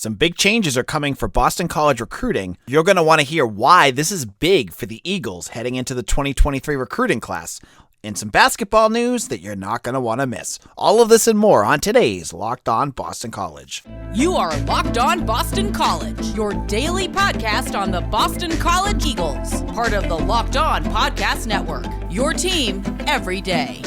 Some big changes are coming for Boston College recruiting. You're going to want to hear why this is big for the Eagles heading into the 2023 recruiting class. And some basketball news that you're not going to want to miss. All of this and more on today's Locked On Boston College. You are Locked On Boston College, your daily podcast on the Boston College Eagles, part of the Locked On Podcast Network, your team every day.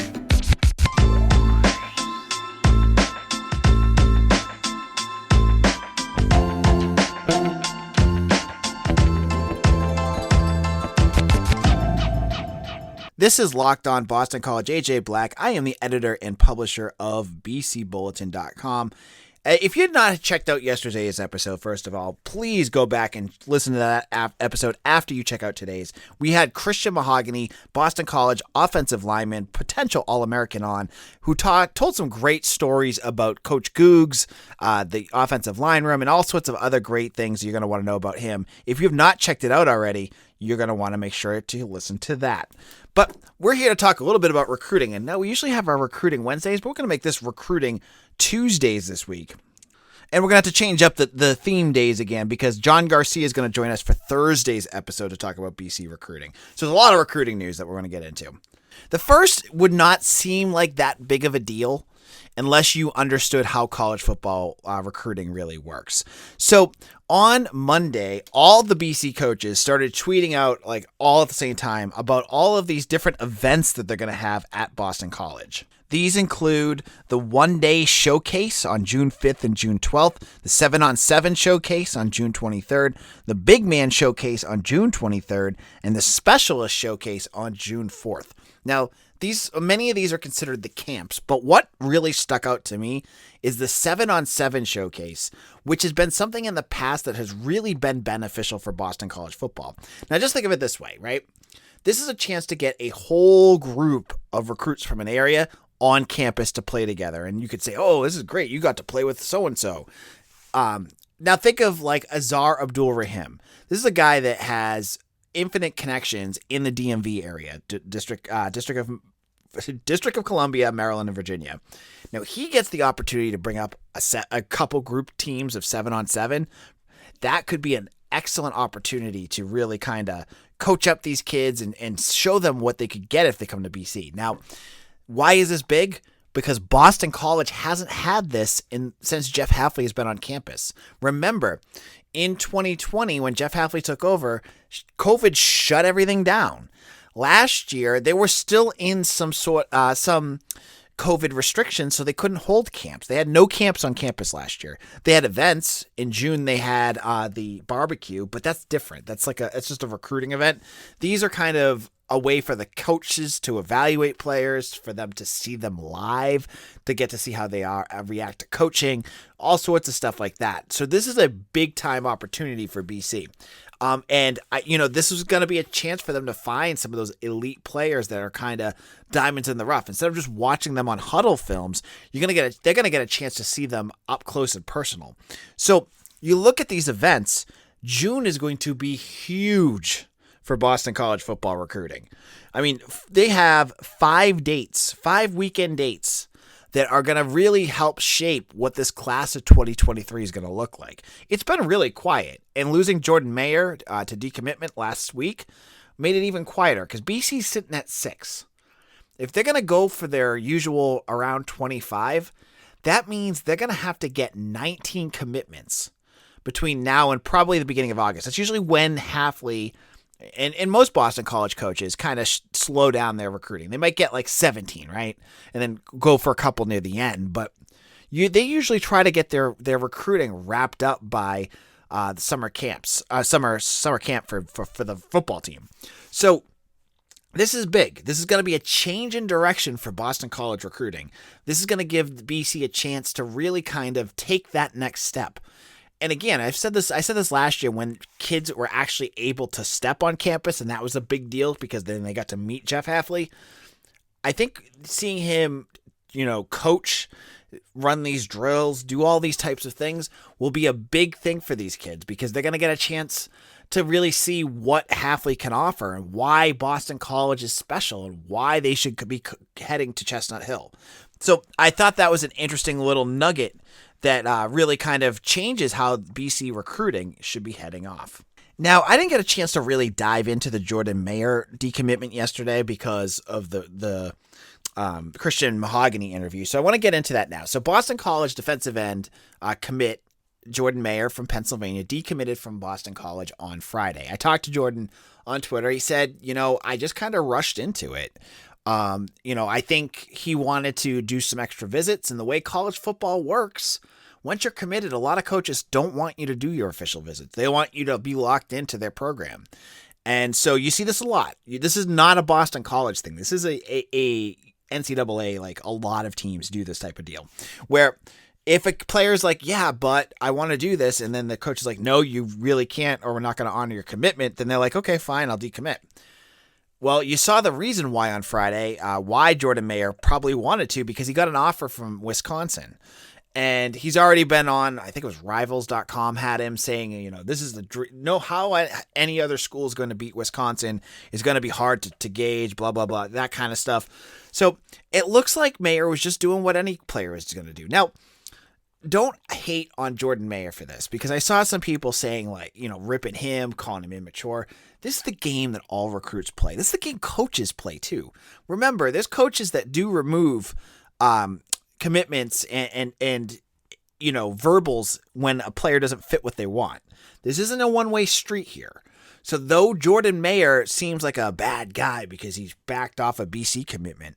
This is Locked On Boston College. AJ Black. I am the editor and publisher of bcbulletin.com. If you had not checked out yesterday's episode, first of all, please go back and listen to that episode after you check out today's. We had Christian Mahogany, Boston College offensive lineman, potential All-American on, who told some great stories about Coach Googs, the offensive line room, and all sorts of other great things you're going to want to know about him. If you have not checked it out already, you're going to want to make sure to listen to that. But we're here to talk a little bit about recruiting. And now we usually have our recruiting Wednesdays, but we're going to make this recruiting Tuesdays this week. And we're going to have to change up the theme days again because John Garcia is going to join us for Thursday's episode to talk about BC recruiting. So there's a lot of recruiting news that we're going to get into. The first would not seem like that big of a deal unless you understood how college football recruiting really works. So on Monday, all the BC coaches started tweeting out like all at the same time about all of these different events that they're going to have at Boston College. These include the one-day showcase on June 5th and June 12th, the 7-on-7 showcase on June 23rd, the big man showcase on June 23rd, and the specialist showcase on June 4th. Now, many of these are considered the camps, but what really stuck out to me is the 7-on-7 showcase, which has been something in the past that has really been beneficial for Boston College football. Now, just think of it this way, right? This is a chance to get a whole group of recruits from an area on campus to play together. And you could say, oh, this is great. You got to play with so-and-so. Now, think of like Azar Abdul Rahim. This is a guy that has infinite connections in the DMV area, District of Columbia, Maryland, and Virginia. Now, he gets the opportunity to bring up a couple group teams of 7-on-7. That could be an excellent opportunity to really kind of coach up these kids and show them what they could get if they come to BC. Now, why is this big? Because Boston College hasn't had this since Jeff Hafley has been on campus. Remember, in 2020, when Jeff Hafley took over, COVID shut everything down. Last year, they were still in some COVID restrictions, so they couldn't hold camps. They had no camps on campus last year. They had events. In June, they had the barbecue, but that's different. It's just a recruiting event. These are kind of a way for the coaches to evaluate players, for them to see them live, to get to see how they react to coaching, all sorts of stuff like that. So this is a big time opportunity for BC. This is going to be a chance for them to find some of those elite players that are kind of diamonds in the rough. Instead of just watching them on huddle films, they're going to get a chance to see them up close and personal. So you look at these events, June is going to be huge for Boston College football recruiting. I mean, they have 5 weekend dates that are going to really help shape what this class of 2023 is going to look like. It's been really quiet, and losing Jordan Mayer to decommitment last week made it even quieter because BC's sitting at 6. If they're going to go for their usual around 25, that means they're going to have to get 19 commitments between now and probably the beginning of August. That's usually when Hafley and most Boston College coaches kind of slow down their recruiting. They might get like 17, right? And then go for a couple near the end. But they usually try to get their recruiting wrapped up by the summer camps, summer camp for the football team. So this is big. This is going to be a change in direction for Boston College recruiting. This is going to give BC a chance to really kind of take that next step. And again, I said this last year when kids were actually able to step on campus, and that was a big deal because then they got to meet Jeff Hafley. I think seeing him, coach, run these drills, do all these types of things will be a big thing for these kids because they're going to get a chance to really see what Hafley can offer and why Boston College is special and why they should be heading to Chestnut Hill. So I thought that was an interesting little nugget that really kind of changes how BC recruiting should be heading off. Now, I didn't get a chance to really dive into the Jordan Mayer decommitment yesterday because of the Christian Mahogany interview. So I want to get into that now. So Boston College defensive end commit Jordan Mayer from Pennsylvania decommitted from Boston College on Friday. I talked to Jordan on Twitter. He said, I just kind of rushed into it. I think he wanted to do some extra visits, and the way college football works, once you're committed, a lot of coaches don't want you to do your official visits. They want you to be locked into their program. And so you see this a lot. This is not a Boston College thing. This is a NCAA, like a lot of teams do this type of deal where if a player's like, yeah, but I want to do this, and then the coach is like, no, you really can't, or we're not going to honor your commitment, then they're like, okay, fine, I'll decommit. Well, you saw the reason why on Friday, why Jordan Mayer probably wanted to, because he got an offer from Wisconsin. And he's already been on, I think it was Rivals.com had him saying, this is how any other school is going to beat Wisconsin is going to be hard to gauge, blah, blah, blah, that kind of stuff. So it looks like Mayer was just doing what any player is going to do. Now, don't hate on Jordan Mayer for this, because I saw some people saying ripping him, calling him immature. This is the game that all recruits play. This is the game coaches play too. Remember, there's coaches that do remove commitments and verbals when a player doesn't fit what they want. This isn't a one-way street here. So though Jordan Mayer seems like a bad guy because he's backed off a BC commitment,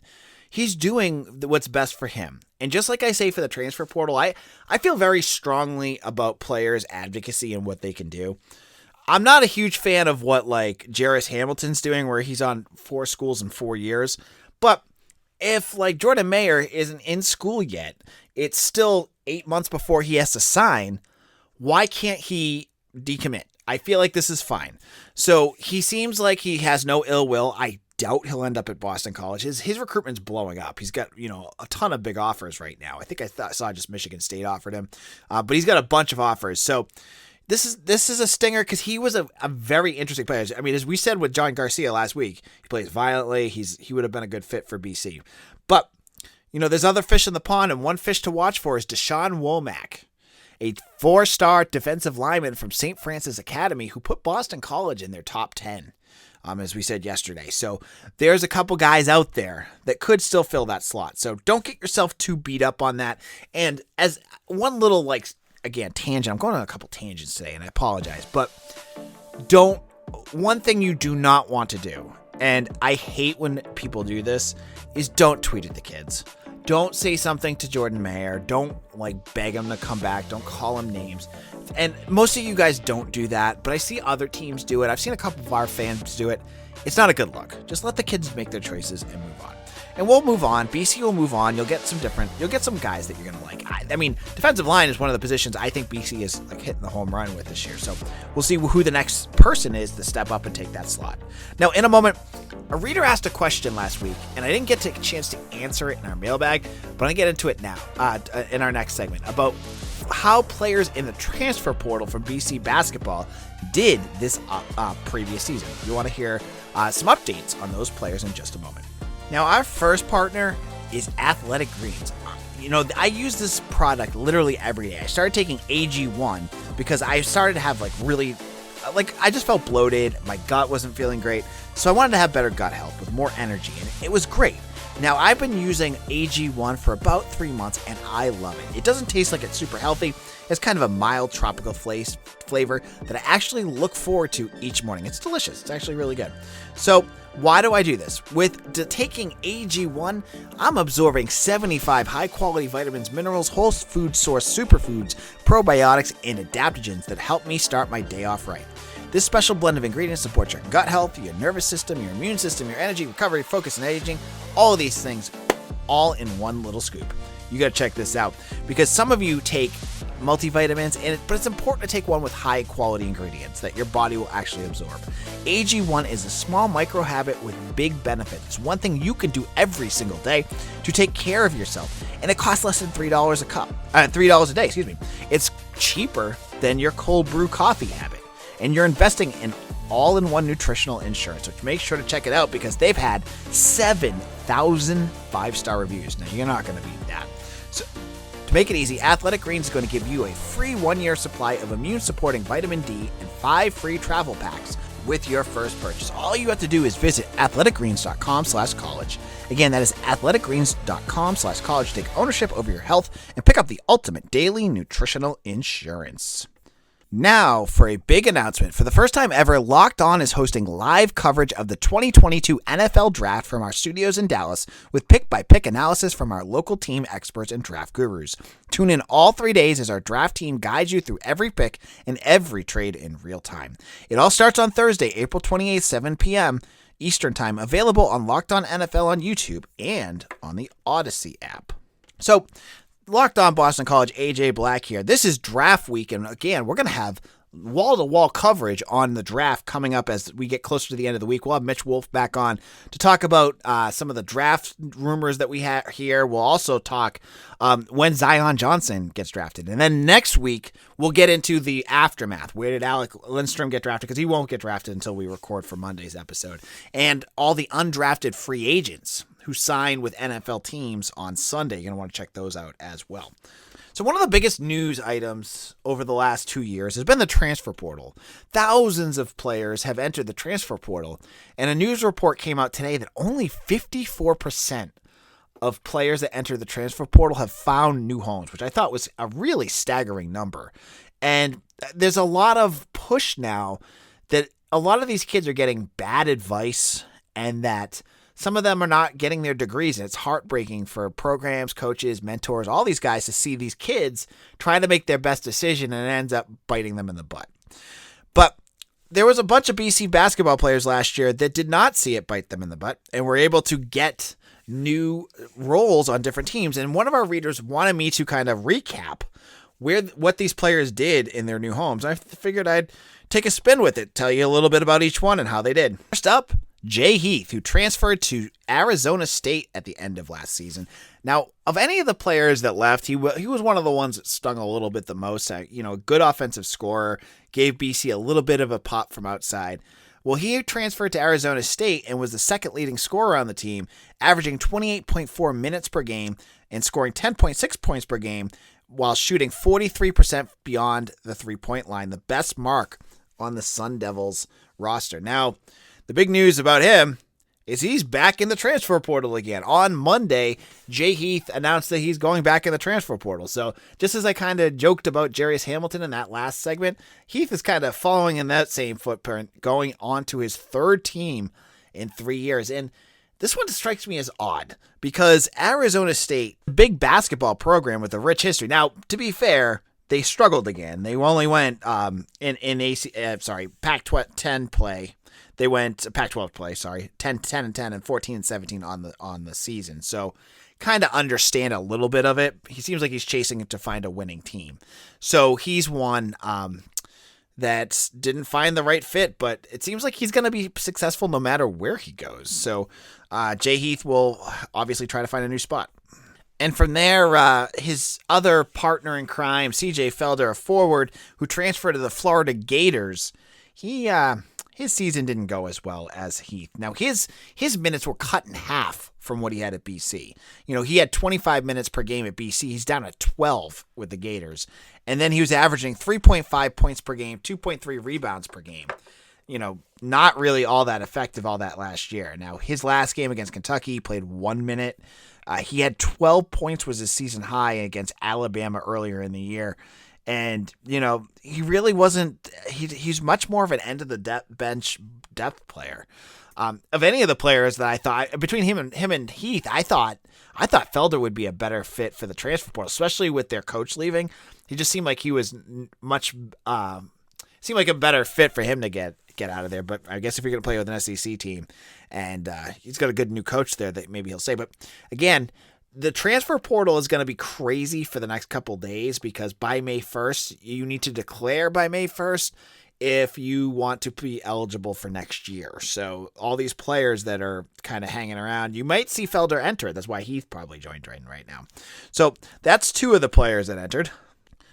he's doing what's best for him. And just like I say for the transfer portal, I feel very strongly about players' advocacy and what they can do. I'm not a huge fan of what Jarris Hamilton's doing, where he's on 4 schools in 4 years. But if Jordan Mayer isn't in school yet, it's still 8 months before he has to sign. Why can't he decommit? I feel like this is fine. So he seems like he has no ill will. I doubt he'll end up at Boston College. His recruitment's blowing up. He's got, a ton of big offers right now. I think I saw just Michigan State offered him, but he's got a bunch of offers. So this is a stinger because he was a very interesting player. I mean, as we said with John Garcia last week, he plays violently. He would have been a good fit for BC. But, there's other fish in the pond, and one fish to watch for is Deshaun Womack, a 4-star defensive lineman from St. Francis Academy who put Boston College in their top 10. As we said yesterday. So there's a couple guys out there that could still fill that slot. So don't get yourself too beat up on that. And as one little, tangent, I'm going on a couple tangents today, and I apologize, but one thing you do not want to do, and I hate when people do this, is don't tweet at the kids. Don't say something to Jordan Mayer. Don't beg him to come back. Don't call him names. And most of you guys don't do that, but I see other teams do it. I've seen a couple of our fans do it. It's not a good look. Just let the kids make their choices and move on. And we'll move on. BC will move on. You'll get some guys that you're going to like. I mean, defensive line is one of the positions I think BC is hitting the home run with this year. So we'll see who the next person is to step up and take that slot. Now, in a moment, a reader asked a question last week, and I didn't get a chance to answer it in our mailbag, but I'm going to get into it now in our next segment about how players in the transfer portal from BC basketball did this previous season. You want to hear some updates on those players in just a moment. Now, our first partner is Athletic Greens. I use this product literally every day. I started taking AG1 because I started to have I just felt bloated. My gut wasn't feeling great. So I wanted to have better gut health with more energy, and it was great. Now, I've been using AG1 for about 3 months, and I love it. It doesn't taste like it's super healthy. It's kind of a mild tropical flavor that I actually look forward to each morning. It's delicious. It's actually really good. So why do I do this? With taking AG1, I'm absorbing 75 high-quality vitamins, minerals, whole food source superfoods, probiotics, and adaptogens that help me start my day off right. This special blend of ingredients supports your gut health, your nervous system, your immune system, your energy, recovery, focus, and aging. All of these things, all in one little scoop. You got to check this out because some of you take multivitamins, but it's important to take one with high quality ingredients that your body will actually absorb. AG1 is a small micro habit with big benefits. One thing you can do every single day to take care of yourself, and it costs less than $3 a day. It's cheaper than your cold brew coffee habit, and you're investing in all-in-one nutritional insurance, which make sure to check it out because they've had 7,000 5-star reviews. Now, you're not going to beat that. So, to make it easy, Athletic Greens is going to give you a free 1-year supply of immune-supporting vitamin D and 5 free travel packs with your first purchase. All you have to do is visit athleticgreens.com/college. Again, that is athleticgreens.com/college. Take ownership over your health and pick up the ultimate daily nutritional insurance. Now, for a big announcement. For the first time ever, Locked On is hosting live coverage of the 2022 NFL Draft from our studios in Dallas with pick-by-pick analysis from our local team experts and draft gurus. Tune in all 3 days as our draft team guides you through every pick and every trade in real time. It all starts on Thursday, April 28th, 7 p.m. Eastern Time, available on Locked On NFL on YouTube and on the Odyssey app. So, Locked On Boston College, AJ Black here. This is draft week, and again, we're going to have wall-to-wall coverage on the draft coming up as we get closer to the end of the week. We'll have Mitch Wolf back on to talk about some of the draft rumors that we have here. We'll also talk when Zion Johnson gets drafted. And then next week, we'll get into the aftermath. Where did Alec Lindstrom get drafted? Because he won't get drafted until we record for Monday's episode. And all the undrafted free agents who sign with NFL teams on Sunday. You're going to want to check those out as well. So one of the biggest news items over the last 2 years has been the transfer portal. Thousands of players have entered the transfer portal, and a news report came out today that only 54% of players that enter the transfer portal have found new homes, which I thought was a really staggering number. And there's a lot of push now that a lot of these kids are getting bad advice and that some of them are not getting their degrees, and it's heartbreaking for programs, coaches, mentors, all these guys to see these kids trying to make their best decision and it ends up biting them in the butt. But there was a bunch of BC basketball players last year that did not see it bite them in the butt and were able to get new roles on different teams. And one of our readers wanted me to kind of recap what these players did in their new homes. I figured I'd take a spin with it, tell you a little bit about each one and how they did. First up, Jay Heath, who transferred to Arizona State at the end of last season. Now, of any of the players that left, he was one of the ones that stung a little bit the most. A good offensive scorer, gave BC a little bit of a pop from outside. Well, he transferred to Arizona State and was the second leading scorer on the team, averaging 28.4 minutes per game and scoring 10.6 points per game while shooting 43% beyond the three-point line, the best mark on the Sun Devils roster. Now, the big news about him is he's back in the transfer portal again. On Monday, Jay Heath announced that he's going back in the transfer portal. So just as I kind of joked about Jarius Hamilton in that last segment, Heath is kind of following in that same footprint, going on to his third team in 3 years. And this one strikes me as odd because Arizona State, a big basketball program with a rich history. Now, to be fair, they struggled again. They only went Pac-10 play. They went Pac-12 play, 10-10 and 14-17 on the season. So kind of understand a little bit of it. He seems like he's chasing to find a winning team. So he's one that didn't find the right fit, but it seems like he's going to be successful no matter where he goes. So Jay Heath will obviously try to find a new spot. And from there, his other partner in crime, CJ Felder, a forward who transferred to the Florida Gators, his season didn't go as well as Heath. Now, his minutes were cut in half from what he had at BC. He had 25 minutes per game at BC. He's down at 12 with the Gators. And then he was averaging 3.5 points per game, 2.3 rebounds per game. Not really all that effective all that last year. Now, his last game against Kentucky, he played 1 minute. He had 12 points was his season high against Alabama earlier in the year. And, he really wasn't, he's much more of an end of the bench depth player. Of any of the players that I thought, between him and Heath, I thought Felder would be a better fit for the transfer portal, especially with their coach leaving. He just seemed like he was seemed like a better fit for him to get out of there. But I guess if you're going to play with an SEC team and he's got a good new coach there, that maybe he'll stay. But again, the transfer portal is going to be crazy for the next couple days because by May 1st, you need to declare by May 1st if you want to be eligible for next year. So all these players that are kind of hanging around, you might see Felder enter. That's why Heath probably joined right now. So that's two of the players that entered.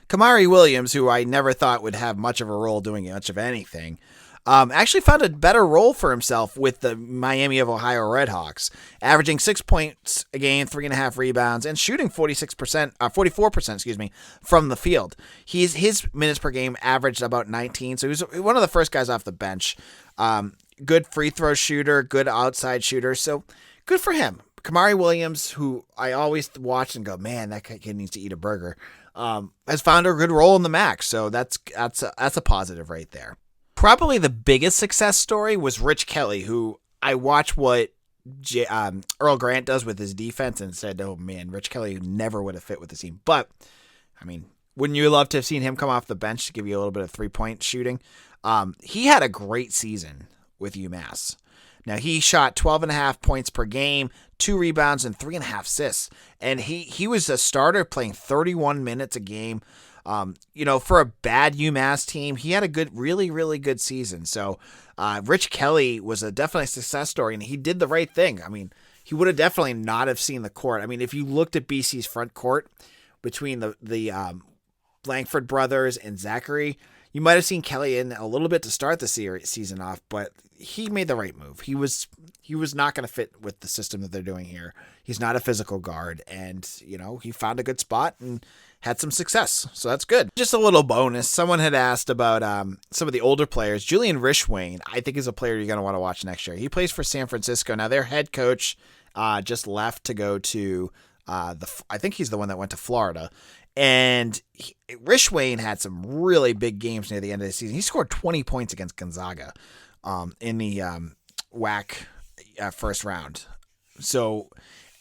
Kamari Williams, who I never thought would have much of a role doing much of anything, actually found a better role for himself with the Miami of Ohio Redhawks, averaging 6 points a game, 3.5 rebounds, and shooting 44%, from the field. His minutes per game averaged about 19, so he was one of the first guys off the bench. Good free throw shooter, good outside shooter, so good for him. Kamari Williams, who I always watch and go, man, that kid needs to eat a burger, has found a good role in the max, so that's a positive right there. Probably the biggest success story was Rich Kelly, who I watch what Earl Grant does with his defense and said, oh man, Rich Kelly never would have fit with the team. But, I mean, wouldn't you love to have seen him come off the bench to give you a little bit of 3-point shooting? He had a great season with UMass. Now, he shot 12.5 points per game, 2 rebounds, and 3.5 assists. And he was a starter playing 31 minutes a game. For a bad UMass team, he had a good, really, really good season. So Rich Kelly was definitely a success story, and he did the right thing. I mean, he would have definitely not have seen the court. I mean, if you looked at BC's front court between the Langford brothers and Zachary, you might have seen Kelly in a little bit to start the season off, but he made the right move. He was not going to fit with the system that they're doing here. He's not a physical guard, and he found a good spot and had some success, so that's good. Just a little bonus. Someone had asked about some of the older players. Julian Rishwain, I think, is a player you're going to want to watch next year. He plays for San Francisco. Now, their head coach just left to go to I think he's the one that went to Florida. And Rishwain had some really big games near the end of the season. He scored 20 points against Gonzaga in the WAC first round. So,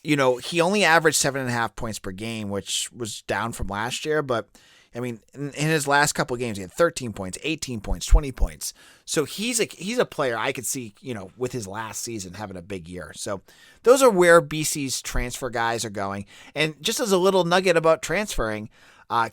he only averaged 7.5 points per game, which was down from last year. But, I mean, in his last couple of games, he had 13 points, 18 points, 20 points. So he's a player I could see, with his last season having a big year. So those are where BC's transfer guys are going. And just as a little nugget about transferring,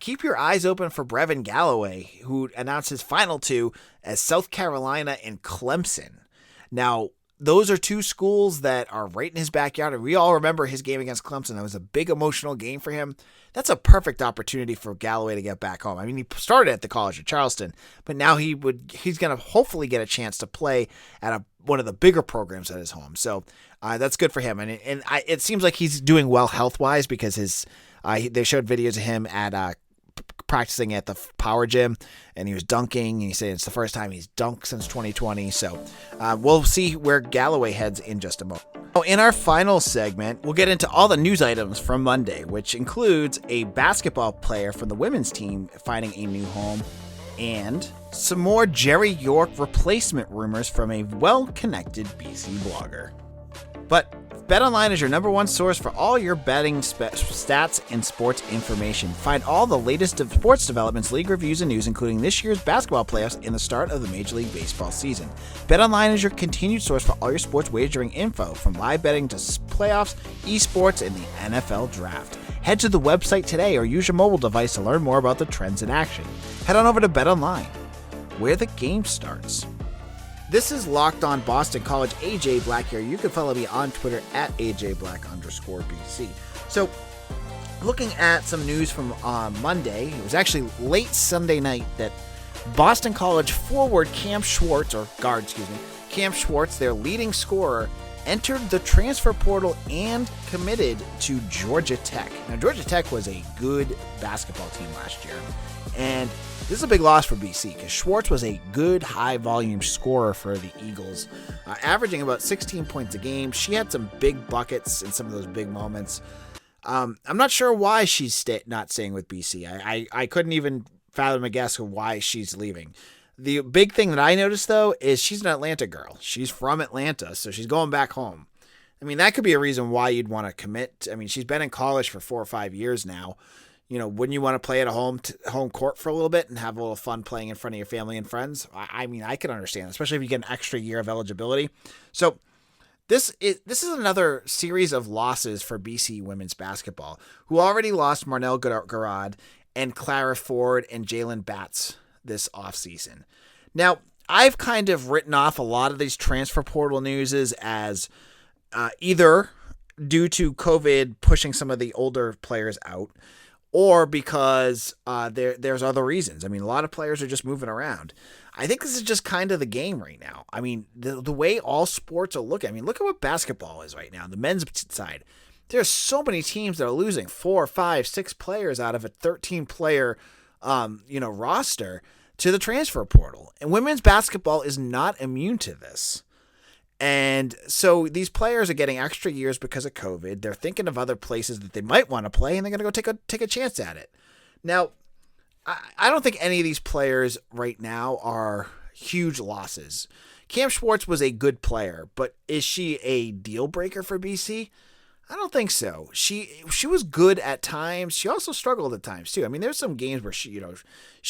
keep your eyes open for Brevin Galloway, who announced his final two as South Carolina and Clemson. Now, those are two schools that are right in his backyard, and we all remember his game against Clemson. That was a big emotional game for him. That's a perfect opportunity for Galloway to get back home. I mean, he started at the College of Charleston, but now he's going to hopefully get a chance to play at one of the bigger programs at his home. So that's good for him, and it seems like he's doing well health-wise because they showed videos of him at practicing at the power gym, and he was dunking, and he said it's the first time he's dunked since 2020. So we'll see where Galloway heads in just a moment. In our final segment, we'll get into all the news items from Monday, which includes a basketball player from the women's team finding a new home, and some more Jerry York replacement rumors from a well-connected BC blogger. But BetOnline is your number one source for all your betting stats and sports information. Find all the latest sports developments, league reviews, and news, including this year's basketball playoffs and the start of the Major League Baseball season. BetOnline is your continued source for all your sports wagering info, from live betting to playoffs, esports, and the NFL draft. Head to the website today or use your mobile device to learn more about the trends in action. Head on over to BetOnline, where the game starts. This is Locked On Boston College. AJ Black here. You can follow me on Twitter at AJBlack_BC. So, looking at some news from Monday, it was actually late Sunday night that Boston College forward Cam Schwartz, their leading scorer, entered the transfer portal and committed to Georgia Tech. Now, Georgia Tech was a good basketball team last year, and this is a big loss for BC because Schwartz was a good high-volume scorer for the Eagles, averaging about 16 points a game. She had some big buckets in some of those big moments. I'm not sure why she's not staying with BC. I couldn't even fathom a guess of why she's leaving. The big thing that I noticed, though, is she's an Atlanta girl. She's from Atlanta, so she's going back home. I mean, that could be a reason why you'd want to commit. I mean, she's been in college for 4 or 5 years now. Wouldn't you want to play at a home court for a little bit and have a little fun playing in front of your family and friends? I mean, I can understand, especially if you get an extra year of eligibility. So this is another series of losses for BC women's basketball, who already lost Marnell Garrard and Clara Ford and Jalen Batts this offseason. Now, I've kind of written off a lot of these transfer portal newses as either due to COVID pushing some of the older players out, or because there's other reasons. I mean, a lot of players are just moving around. I think this is just kind of the game right now. I mean, the way all sports are looking. I mean, look at what basketball is right now, the men's side. There's so many teams that are losing 4, 5, 6 players out of a 13-player roster to the transfer portal. And women's basketball is not immune to this. And so these players are getting extra years because of COVID. They're thinking of other places that they might want to play, and they're going to go take a chance at it. Now, I don't think any of these players right now are huge losses. Cam Schwartz was a good player, but is she a deal breaker for BC? I don't think so. She was good at times. She also struggled at times too. I mean, there's some games where she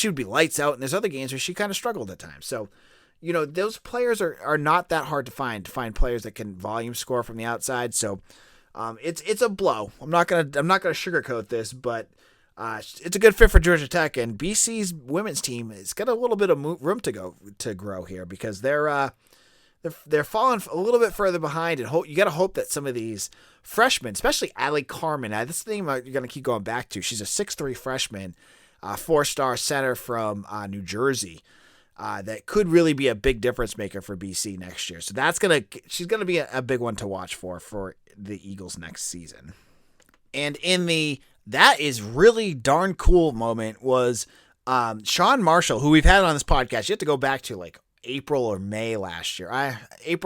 would be lights out, and there's other games where she kind of struggled at times. So, those players are not that hard to find players that can volume score from the outside. So, it's a blow. I'm not gonna sugarcoat this, but it's a good fit for Georgia Tech, and BC's women's team has got a little bit of room to grow here because they're falling a little bit further behind, and you got to hope that some of these freshmen, especially Allie Carmen, this thing you're going to keep going back to. She's a 6'3" freshman, 4-star center from New Jersey. That could really be a big difference maker for BC next year. So she's gonna be a big one to watch for the Eagles next season. And in that is really darn cool moment was Sean Marshall, who we've had on this podcast. You have to go back to like April or May last year.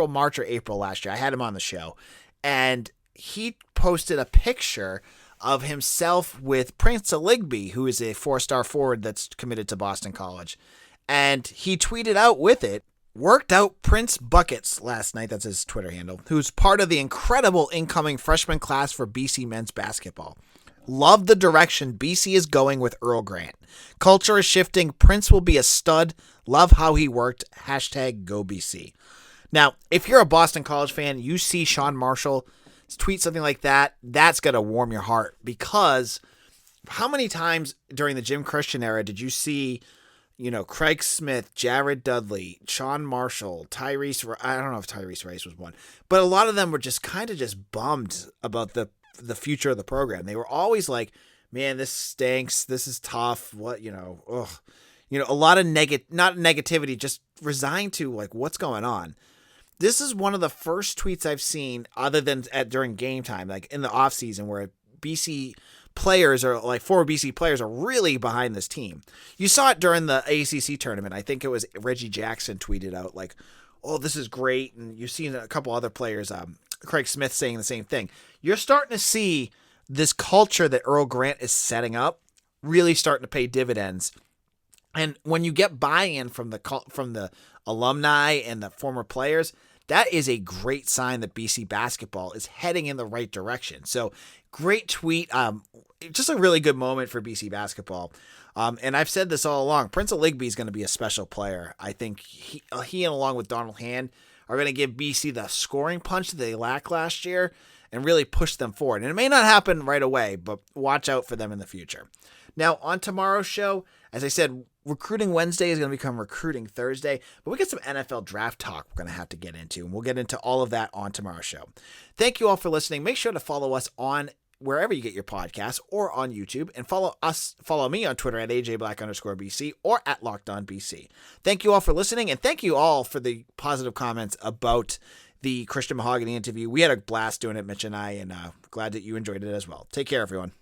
March or April last year. I had him on the show, and he posted a picture of himself with Prince Aligbe, who is a 4-star forward that's committed to Boston College. And he tweeted out with it, worked out Prince Buckets last night, that's his Twitter handle, who's part of the incredible incoming freshman class for BC men's basketball. Love the direction BC is going with Earl Grant. Culture is shifting. Prince will be a stud. Love how he worked. #GoBC. Now, if you're a Boston College fan, you see Sean Marshall tweet something like that, that's going to warm your heart, because how many times during the Jim Christian era did you see Craig Smith, Jared Dudley, Sean Marshall, Tyrese, I don't know if Tyrese Rice was one, but a lot of them were just kind of just bummed about the future of the program. They were always like, man, this stinks. This is tough. What, ugh. A lot of not negativity, just resigned to like what's going on. This is one of the first tweets I've seen other than during game time, like in the off season, where BC players are like former BC players are really behind this team. You saw it during the ACC tournament. I think it was Reggie Jackson tweeted out like, oh, this is great. And you've seen a couple other players, Craig Smith saying the same thing. You're starting to see this culture that Earl Grant is setting up really starting to pay dividends. And when you get buy-in from the alumni and the former players, that is a great sign that BC basketball is heading in the right direction. So great tweet. Just a really good moment for BC basketball. And I've said this all along. Prince Aligbe is going to be a special player. I think he and along with Donald Hand are going to give BC the scoring punch that they lacked last year and really push them forward. And it may not happen right away, but watch out for them in the future. Now, on tomorrow's show, as I said, Recruiting Wednesday is going to become Recruiting Thursday, but we got some NFL draft talk we're going to have to get into, and we'll get into all of that on tomorrow's show. Thank you all for listening. Make sure to follow us on wherever you get your podcasts or on YouTube, and follow me on Twitter at AJBlack_BC or at LockedOnBC. Thank you all for listening, and thank you all for the positive comments about the Christian Mahogany interview. We had a blast doing it, Mitch and I, and glad that you enjoyed it as well. Take care, everyone.